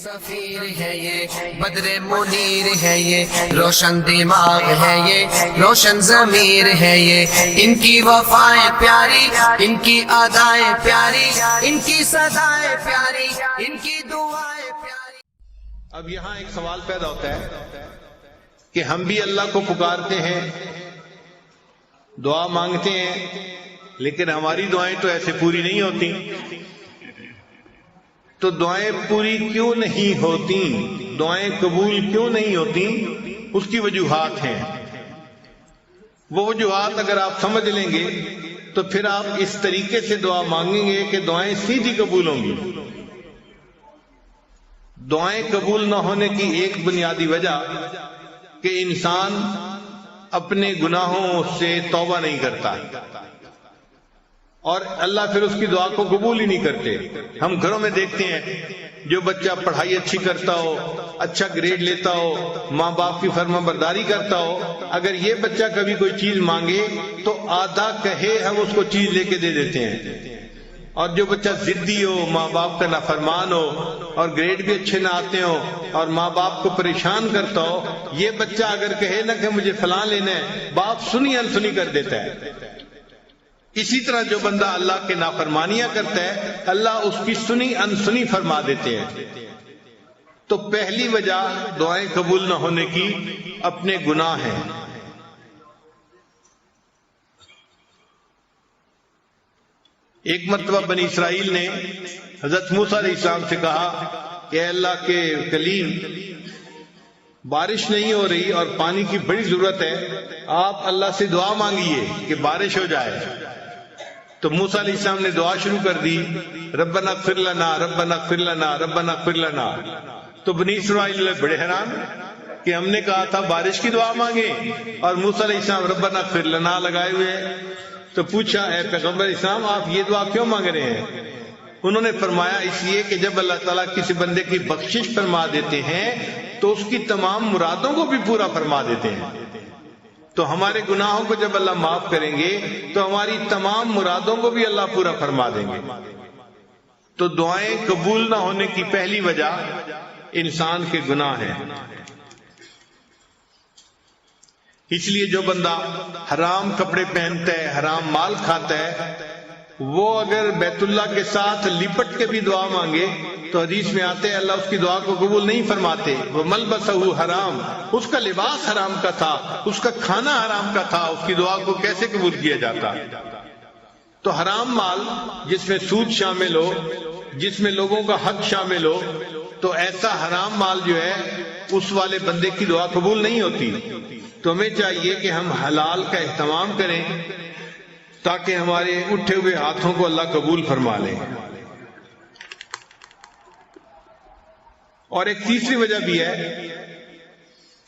سفیر ہے یہ بدر منیر ہے یہ روشن دماغ ہے یہ روشن ضمیر ہے یہ ان کی وفائیں پیاری ان کی ادائیں پیاری ان کی صدائیں پیاری ان کی دعائیں پیاری۔ اب یہاں ایک سوال پیدا ہوتا ہے کہ ہم بھی اللہ کو پکارتے ہیں، دعا مانگتے ہیں، لیکن ہماری دعائیں تو ایسے پوری نہیں ہوتی، تو دعائیں پوری کیوں نہیں ہوتی، دعائیں قبول کیوں نہیں ہوتی؟ اس کی وجوہات ہیں۔ وہ وجوہات اگر آپ سمجھ لیں گے تو پھر آپ اس طریقے سے دعا مانگیں گے کہ دعائیں سیدھی قبول ہوں گی۔ دعائیں قبول نہ ہونے کی ایک بنیادی وجہ کہ انسان اپنے گناہوں سے توبہ نہیں کرتا، اور اللہ پھر اس کی دعا کو قبول ہی نہیں کرتے۔ ہم گھروں میں دیکھتے ہیں جو بچہ پڑھائی اچھی کرتا ہو، اچھا گریڈ لیتا ہو، ماں باپ کی فرما برداری کرتا ہو، اگر یہ بچہ کبھی کوئی چیز مانگے تو آدھا کہے ہم اس کو چیز لے کے دے دیتے ہیں، اور جو بچہ ضدی ہو، ماں باپ کا نافرمان ہو اور گریڈ بھی اچھے نہ آتے ہو اور ماں باپ کو پریشان کرتا ہو، یہ بچہ اگر کہے نا کہ مجھے فلاں لینا ہے، باپ سنی انسنی کر دیتا ہے۔ اسی طرح جو بندہ اللہ کے نافرمانیاں کرتا ہے، اللہ اس کی سنی انسنی فرما دیتے ہیں۔ تو پہلی وجہ دعائیں قبول نہ ہونے کی اپنے گناہ ہیں۔ ایک مرتبہ بنی اسرائیل نے حضرت موسیٰ علیہ السلام سے کہا کہ اے اللہ کے کلیم، بارش نہیں ہو رہی اور پانی کی بڑی ضرورت ہے، آپ اللہ سے دعا مانگیے کہ بارش ہو جائے۔ تو موسیٰ علیہ السلام نے دعا شروع کر دی، ربنا اغفر لنا ربنا اغفر لنا ربنا اغفر لنا۔ تو بنی اسرائیل بڑے حیران کہ ہم نے کہا تھا بارش کی دعا مانگے اور موسیٰ علیہ السلام ربنا اغفر لنا لگائے ہوئے ہیں۔ تو پوچھا اے پیغمبر اسلام، آپ یہ دعا کیوں مانگ رہے ہیں؟ انہوں نے فرمایا اس لیے کہ جب اللہ تعالیٰ کسی بندے کی بخشش فرما دیتے ہیں تو اس کی تمام مرادوں کو بھی پورا فرما دیتے ہیں۔ تو ہمارے گناہوں کو جب اللہ معاف کریں گے تو ہماری تمام مرادوں کو بھی اللہ پورا فرما دیں گے۔ تو دعائیں قبول نہ ہونے کی پہلی وجہ انسان کے گناہ ہیں۔ اس لیے جو بندہ حرام کپڑے پہنتا ہے، حرام مال کھاتا ہے، وہ اگر بیت اللہ کے ساتھ لپٹ کے بھی دعا مانگے تو حدیث میں آتے ہیں اللہ اس کی دعا کو قبول نہیں فرماتے۔ وہ ملبسہ حرام، اس کا لباس حرام کا تھا، اس کا کھانا حرام کا تھا، اس کی دعا کو کیسے قبول کیا جاتا؟ تو حرام مال جس میں سود شامل ہو، جس میں لوگوں کا حق شامل ہو، تو ایسا حرام مال جو ہے اس والے بندے کی دعا قبول نہیں ہوتی۔ تو ہمیں چاہیے کہ ہم حلال کا اہتمام کریں تاکہ ہمارے اٹھے ہوئے ہاتھوں کو اللہ قبول فرما لے۔ اور ایک تیسری وجہ بھی ہے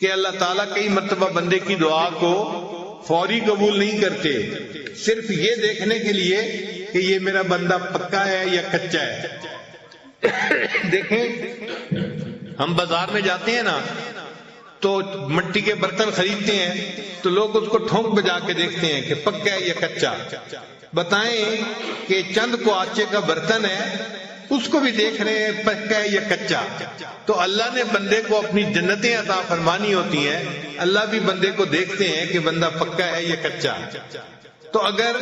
کہ اللہ تعالیٰ کئی مرتبہ بندے کی دعا کو فوری قبول نہیں کرتے، صرف یہ دیکھنے کے لیے کہ یہ میرا بندہ پکا ہے یا کچا ہے۔ دیکھیں ہم بازار میں جاتے ہیں نا تو مٹی کے برتن خریدتے ہیں تو لوگ اس کو ٹھونک بجا کے دیکھتے ہیں کہ پکا ہے یا کچا۔ بتائیں کہ چند کو آچے کا برتن ہے، اس کو بھی دیکھ رہے ہیں پکا ہے یا کچا۔ تو اللہ نے بندے کو اپنی جنتیں عطا فرمانی ہوتی ہیں، اللہ بھی بندے کو دیکھتے ہیں کہ بندہ پکا ہے یا کچا۔ تو اگر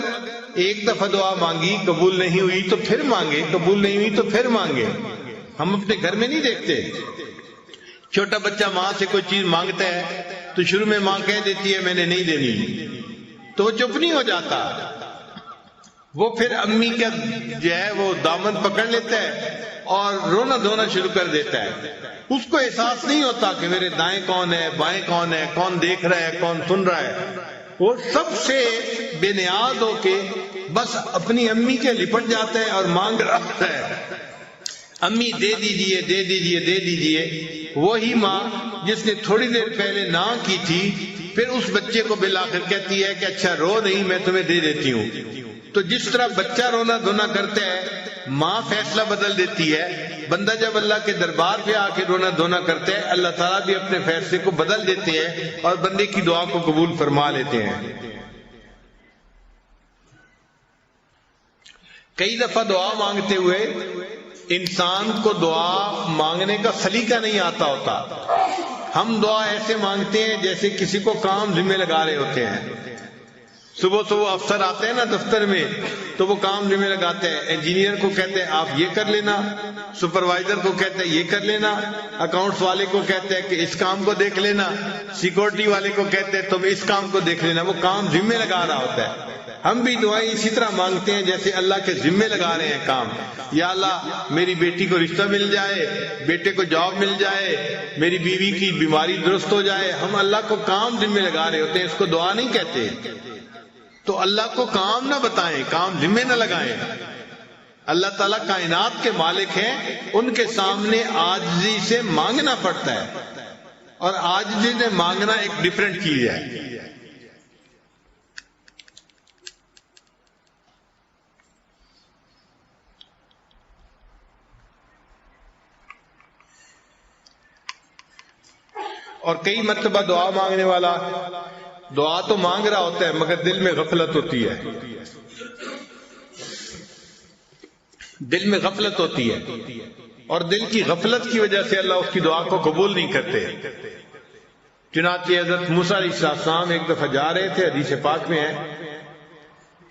ایک دفعہ دعا مانگی قبول نہیں ہوئی تو پھر مانگے، قبول نہیں ہوئی تو پھر مانگے۔ ہم اپنے گھر میں نہیں دیکھتے، چھوٹا بچہ ماں سے کوئی چیز مانگتا ہے تو شروع میں ماں کہہ دیتی ہے میں نے نہیں دینی، تو وہ چپ نہیں ہو جاتا، وہ پھر امی کا جو ہے وہ دامن پکڑ لیتا ہے اور رونا دھونا شروع کر دیتا ہے۔ اس کو احساس نہیں ہوتا کہ میرے دائیں کون ہے، بائیں کون ہے، کون دیکھ رہا ہے، کون سن رہا ہے۔ وہ سب سے بے نیاز ہو کے بس اپنی امی کے لپٹ جاتا ہے اور مانگ رہا ہے، امی دے دیجئے دے دیجئے دے دیجئے۔ وہی ماں جس نے تھوڑی دیر پہلے نہ کی تھی پھر اس بچے کو بالآخر کہتی ہے کہ اچھا رو نہیں، میں تمہیں دے دیتی ہوں۔ تو جس طرح بچہ رونا دھونا کرتا ہے، ماں فیصلہ بدل دیتی ہے، بندہ جب اللہ کے دربار پہ آ کے رونا دھونا کرتا ہے اللہ تعالیٰ بھی اپنے فیصلے کو بدل دیتے ہیں اور بندے کی دعا کو قبول فرما لیتے ہیں۔ کئی دفعہ دعا مانگتے ہوئے انسان کو دعا مانگنے کا سلیقہ نہیں آتا ہوتا. ہم دعا ایسے مانگتے ہیں جیسے کسی کو کام ذمہ لگا رہے ہوتے ہیں. صبح صبح افسر آتے ہیں نا دفتر میں تو وہ کام ذمہ لگاتے ہیں. انجینئر کو کہتے ہیں آپ یہ کر لینا, سپروائزر کو کہتے ہیں یہ کر لینا, اکاؤنٹس والے کو کہتے ہیں کہ اس کام کو دیکھ لینا, سیکورٹی والے کو کہتے ہیں تم اس کام کو دیکھ لینا. وہ کام ذمہ لگا رہا ہوتا ہے. ہم بھی دعائیں اسی طرح مانگتے ہیں جیسے اللہ کے ذمہ لگا رہے ہیں کام. یا اللہ میری بیٹی کو رشتہ مل جائے, بیٹے کو جاب مل جائے, میری بیوی کی بیماری درست ہو جائے. ہم اللہ کو کام ذمہ لگا رہے ہوتے ہیں, اس کو دعا نہیں کہتے. تو اللہ کو کام نہ بتائیں, کام ذمہ نہ لگائیں. اللہ تعالیٰ کائنات کے مالک ہیں, ان کے سامنے عاجزی سے مانگنا پڑتا ہے, اور عاجزی سے مانگنا ایک ڈیفرنٹ چیز ہے. اور کئی مرتبہ دعا مانگنے والا دعا تو مانگ رہا ہوتا ہے مگر دل میں غفلت ہوتی ہے. دل میں غفلت ہوتی ہے, اور دل کی غفلت کی وجہ سے اللہ اس کی دعا کو قبول نہیں کرتے. چنانچہ حضرت موسیٰ علیہ السلام ایک دفعہ جا رہے تھے, حدیث پاک میں ہے,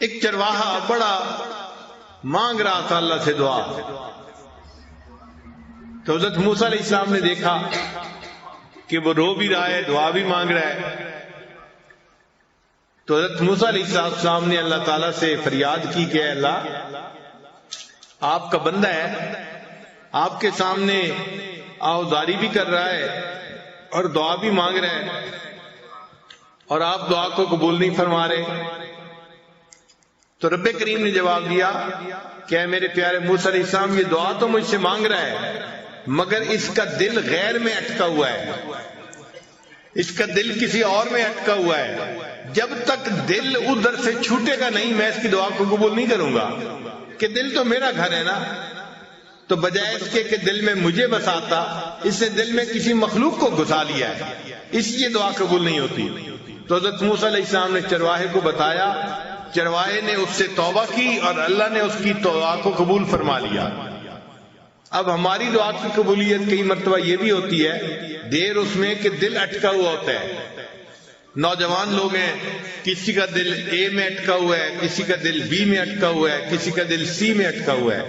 ایک چرواہا بڑا مانگ رہا تھا اللہ سے دعا. تو حضرت موسیٰ علیہ السلام نے دیکھا کہ وہ رو بھی رہا ہے, دعا بھی مانگ رہا ہے. تو حضرت موسیٰ علیہ السلام نے اللہ تعالیٰ سے فریاد کی کہ اے اللہ, آپ کا بندہ ہے, آپ کے سامنے آہوزاری بھی کر رہا ہے اور دعا بھی مانگ رہا ہے, اور آپ دعا کو قبول نہیں فرما رہے. تو رب کریم نے جواب دیا کہ اے میرے پیارے موسیٰ علیہ السلام, یہ دعا تو مجھ سے مانگ رہا ہے مگر اس کا دل غیر میں اٹکا ہوا ہے, اس کا دل کسی اور میں اٹکا ہوا ہے. جب تک دل ادھر سے چھوٹے گا نہیں میں اس کی دعا کو قبول نہیں کروں گا. کہ دل تو میرا گھر ہے نا, تو بجائے اس کے کہ دل میں مجھے بساتا, اس نے دل میں کسی مخلوق کو گھسا لیا ہے, اس لیے دعا قبول نہیں ہوتی. تو حضرت موسیٰ علیہ السلام نے چرواہے کو بتایا, چرواہے نے اس سے توبہ کی اور اللہ نے اس کی دعا کو قبول فرما لیا. اب ہماری دعا کی قبولیت کئی مرتبہ یہ بھی ہوتی ہے دیر اس میں کہ دل اٹکا ہوا ہوتا ہے. نوجوان لوگ ہیں, کسی کا دل اے میں اٹکا ہوا ہے, کسی کا دل بی میں اٹکا ہوا ہے, کسی کا دل سی میں اٹکا ہوا ہے.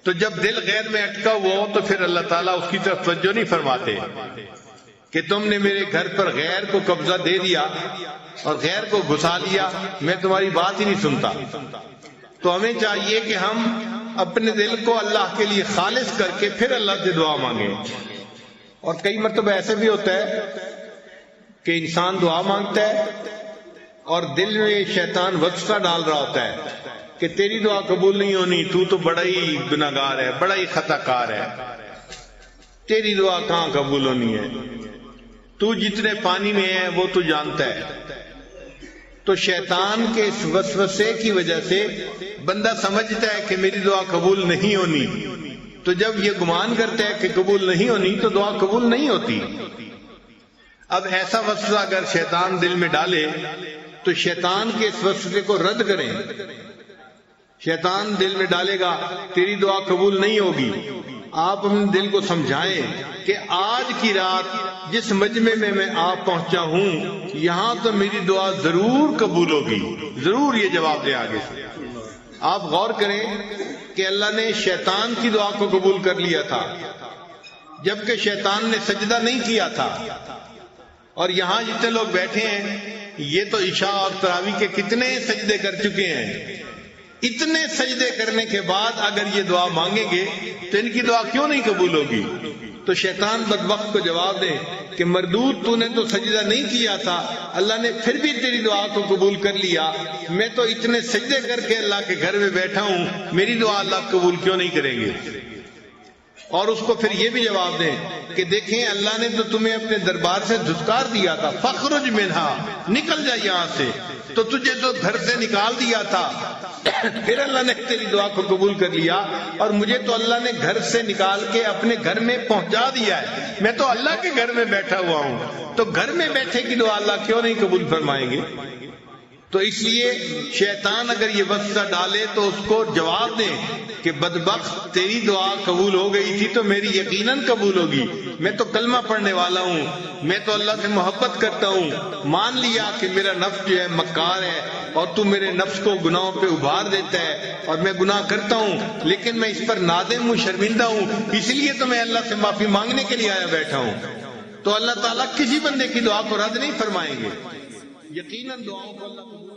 تو جب دل غیر میں اٹکا ہوا ہو تو پھر اللہ تعالیٰ اس کی طرف توجہ نہیں فرماتے کہ تم نے میرے گھر پر غیر کو قبضہ دے دیا اور غیر کو گھسا لیا, میں تمہاری بات ہی نہیں سنتا. تو ہمیں چاہیے کہ ہم اپنے دل کو اللہ کے لیے خالص کر کے پھر اللہ سے دعا مانگیں. اور کئی مرتبہ ایسے بھی ہوتا ہے کہ انسان دعا مانگتا ہے اور دل میں شیطان وسوسہ ڈال رہا ہوتا ہے کہ تیری دعا قبول نہیں ہونی, تو بڑا ہی گناہگار ہے, بڑا ہی خطا کار ہے, تیری دعا کہاں قبول ہونی ہے, تو جتنے پانی میں ہے وہ تو جانتا ہے. تو شیطان کے اس وسوسے کی وجہ سے بندہ سمجھتا ہے کہ میری دعا قبول نہیں ہونی. تو جب یہ گمان کرتا ہے کہ قبول نہیں ہونی تو دعا قبول نہیں ہوتی. اب ایسا وسوسہ اگر شیطان دل میں ڈالے تو شیطان کے اس وسوسے کو رد کریں. شیطان دل میں ڈالے گا تیری دعا قبول نہیں ہوگی, آپ اپنے دل کو سمجھائیں کہ آج کی رات جس مجمع میں میں آپ پہنچا ہوں یہاں تو میری دعا ضرور قبول ہوگی, ضرور یہ جواب دیں آگے سے. آپ غور کریں کہ اللہ نے شیطان کی دعا کو قبول کر لیا تھا جبکہ شیطان نے سجدہ نہیں کیا تھا. اور یہاں جتنے لوگ بیٹھے ہیں یہ تو عشاء اور تراویح کے کتنے سجدے کر چکے ہیں. اتنے سجدے کرنے کے بعد اگر یہ دعا مانگیں گے تو ان کی دعا کیوں نہیں قبول ہوگی؟ تو شیطان بدبخت کو جواب دے کہ مردود تو نے تو سجدہ نہیں کیا تھا, اللہ نے پھر بھی تیری دعا کو قبول کر لیا, میں تو اتنے سجدے کر کے اللہ کے گھر میں بیٹھا ہوں, میری دعا اللہ قبول کیوں نہیں کریں گے؟ اور اس کو پھر یہ بھی جواب دیں کہ دیکھیں اللہ نے تو تمہیں اپنے دربار سے دھتکار دیا تھا, فخرج منہا, نکل جا یہاں سے, تو تجھے تو گھر سے نکال دیا تھا, پھر اللہ نے تیری دعا کو قبول کر لیا, اور مجھے تو اللہ نے گھر سے نکال کے اپنے گھر میں پہنچا دیا ہے, میں تو اللہ کے گھر میں بیٹھا ہوا ہوں, تو گھر میں بیٹھے کی دعا اللہ کیوں نہیں قبول فرمائیں گے؟ تو اس لیے شیطان اگر یہ وسوسہ ڈالے تو اس کو جواب دیں کہ بدبخت تیری دعا قبول ہو گئی تھی تو میری یقیناً قبول ہوگی، میں تو کلمہ پڑھنے والا ہوں، میں تو اللہ سے محبت کرتا ہوں، مان لیا کہ میرا نفس جو ہے مکار ہے اور تو میرے نفس کو گناہوں پہ ابھار دیتا ہے اور میں گناہ کرتا ہوں، لیکن میں اس پر نادم ہوں، شرمندہ ہوں، اس لیے تو میں اللہ سے معافی مانگنے کے لیے آیا بیٹھا ہوں. تو اللہ تعالیٰ کسی بندے کی دعا کو رد نہیں فرمائیں گے، یقیناً دعاؤں کو اللہ قبول